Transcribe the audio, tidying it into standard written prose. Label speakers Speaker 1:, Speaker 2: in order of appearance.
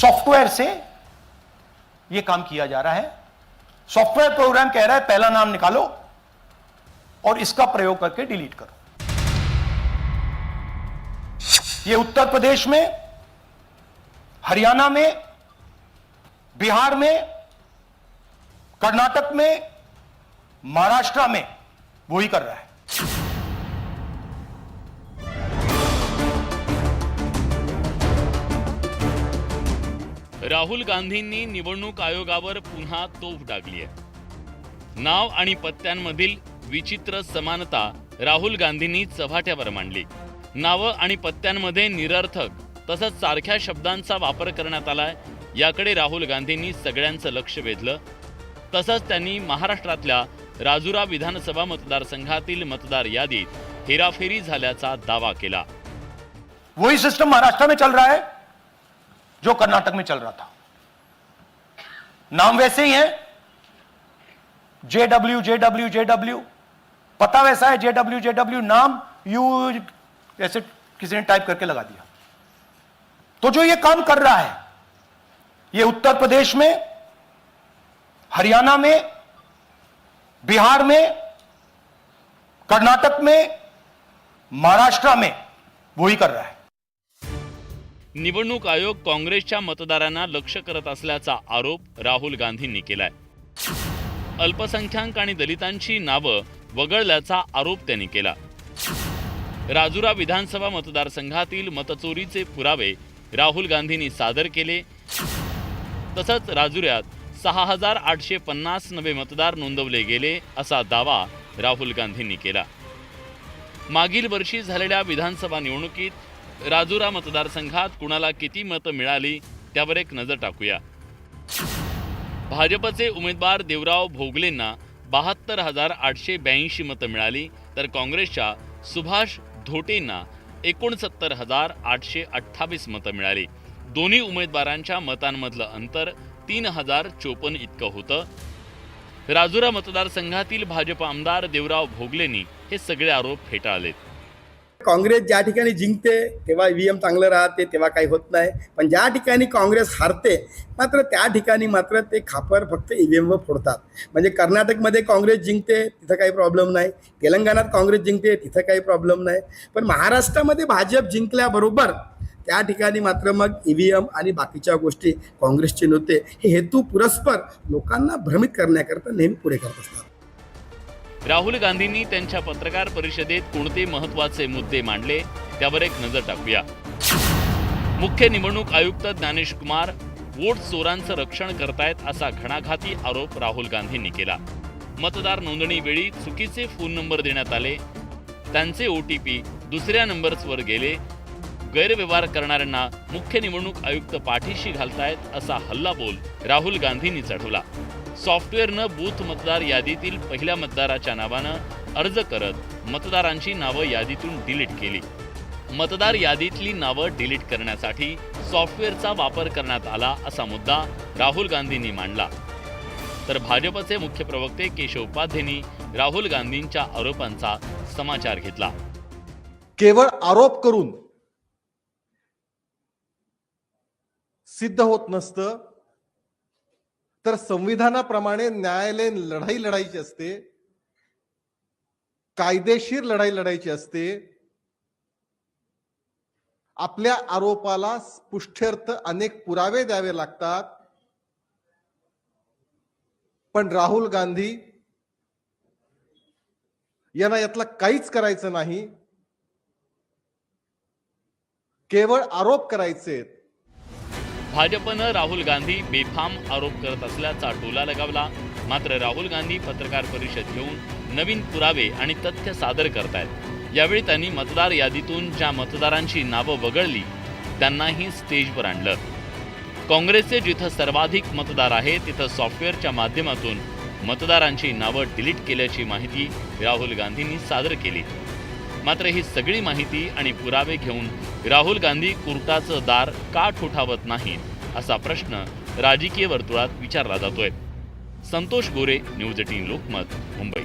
Speaker 1: Software से यह काम KIA जा रहा है। सॉफ्टवेयर प्रोग्राम कह रहा है पहला नाम निकालो और इसका प्रयोग करके डिलीट करो। यह उत्तर प्रदेश में, हरियाणा में, बिहार में, कर्नाटक में, महाराष्ट्र में वही कर रहा है।
Speaker 2: राहुल गांधींनी निवडणूक आयोगावर पुन्हा तोफ टाकली आहे। नाव आणि पत्त्यांमधील विचित्र समानता राहुल गांधींनी चव्हाट्यावर मांडली। नावं आणि पत्त्यांमध्ये निरर्थक तसंच सारख्या शब्दांचा वापर करण्यात आलाय, याकडे राहुल गांधींनी सगळ्यांचं लक्ष वेधलं। तसंच त्यांनी महाराष्ट्रातल्या राजुरा विधानसभा मतदारसंघातील मतदार यादीत हेराफेरी झाल्याचा दावा केला।
Speaker 1: वही सिस्टम महाराष्ट्र में चल रहा है जो कर्नाटक में चल रहा था। नाम वैसे ही है, जेडब्ल्यू जेडब्ल्यू जेडब्ल्यू, पता वैसा है जेडब्ल्यू जेडब्ल्यू, नाम यू ऐसे किसी ने टाइप करके लगा दिया। तो जो ये काम कर रहा है, ये उत्तर प्रदेश में, हरियाणा में, बिहार में, कर्नाटक में, महाराष्ट्र में वही कर रहा है।
Speaker 2: निवडणूक आयोग काँग्रेसच्या मतदारांना लक्ष्य करत असल्याचा आरोप राहुल गांधींनी केलाय। अल्पसंख्याक आणि दलितांची नावं वगळल्याचा आरोप त्यांनी केला। राजुरा विधानसभा मतदारसंघातील मतचोरीचे पुरावे राहुल गांधींनी सादर केले। तसंच राजुऱ्यात 6,850 नवे मतदार नोंदवले गेले असा दावा राहुल गांधींनी केला। मागील वर्षी झालेल्या विधानसभा निवडणुकीत राजुरा मतदारसंघात कुणाला किती मतं मिळाली त्यावर एक नजर टाकूया। भाजपचे उमेदवार देवराव भोगलेंना 72,882 मतं मिळाली, तर काँग्रेसच्या सुभाष धोटेंना 69,828 मतं मिळाली। दोन्ही उमेदवारांच्या मतांमधलं अंतर 3,054 इतकं होतं। राजुरा मतदारसंघातील भाजप आमदार देवराव भोगलेंनी हे सगळे आरोप फेटाळलेत।
Speaker 3: काँग्रेस ज्या ठिकाणी जिंकते तेव्हा ईव्हीएम चांगलं राहते, तेव्हा काही होत नाही, पण ज्या ठिकाणी काँग्रेस हारते मात्र त्या ठिकाणी मात्र ते खापर फक्त ईव्हीएमवर फोडतात। म्हणजे कर्नाटकमध्ये काँग्रेस जिंकते तिथं काही प्रॉब्लेम नाही, तेलंगणात काँग्रेस जिंकते तिथं काही प्रॉब्लेम नाही, पण महाराष्ट्रामध्ये भाजप जिंकल्याबरोबर त्या ठिकाणी मात्र मग ईव्हीएम आणि बाकीच्या गोष्टी काँग्रेसचे नेते हे हेतू पुरस्पर लोकांना भ्रमित करण्याकरता नेहमी पुढे करत असतात।
Speaker 2: राहुल गांधींनी त्यांच्या पत्रकार परिषदेत कोणते महत्त्वाचे मुद्दे मांडले त्यावर एक नजर टाकूया। मुख्य निवडणूक आयुक्त ज्ञानेश कुमार वोट चोरांचं रक्षण करतायत असा घणाघाती आरोप राहुल गांधींनी केला। मतदार नोंदणी वेळी चुकीचे फोन नंबर देण्यात आले, त्यांचे OTP दुसऱ्या नंबर्सवर गेले, गैरव्यवहार करणाऱ्यांना मुख्य निवडणूक आयुक्त पाठीशी घालतायत असा हल्लाबोल राहुल गांधींनी चढवला। सॉफ्टवेअरनं बूथ मतदार यादीतील पहिल्या मतदाराच्या नावानं अर्ज करत मतदारांची नावं यादीतून डिलीट केली। मतदार यादीतली नावं डिलीट करण्यासाठी सॉफ्टवेअरचा वापर करण्यात आला असा मुद्दा राहुल गांधींनी मांडला। तर भाजपचे मुख्य प्रवक्ते केशव उपाध्येंनी राहुल गांधींच्या आरोपांचा समाचार घेतला।
Speaker 4: केवळ आरोप करून सिद्ध होत नसतं, तर संविधानाप्रमाणे न्यायालयीन लढाई लढायची असते, कायदेशीर लढाई लढायची असते। आपल्या आरोपाला पुष्ठ्यर्थ अनेक पुरावे द्यावे लागतात, पण राहुल गांधी यांना यातलं काहीच करायचं नाही, केवळ आरोप करायचे।
Speaker 2: भाजपनं राहुल गांधी बेफाम आरोप करत असल्याचा टोला लगावला। मात्र राहुल गांधी पत्रकार परिषद घेऊन नवीन पुरावे आणि तथ्य सादर करतायत। यावेळी त्यांनी मतदार यादीतून ज्या मतदारांची नावं वगळली त्यांनाही स्टेजवर आणलं। काँग्रेसचे जिथं सर्वाधिक मतदार आहे तिथं सॉफ्टवेअरच्या माध्यमातून मतदारांची नावं डिलीट केल्याची माहिती राहुल गांधींनी सादर केली। मात्र ही सगळी माहिती आणि पुरावे घेऊन राहुल गांधी कोर्टाचं दार का ठोठावत नाहीत असा प्रश्न राजकीय वर्तुळात विचारला जातोय। संतोष गोरे, न्यूज 18 लोकमत, मुंबई।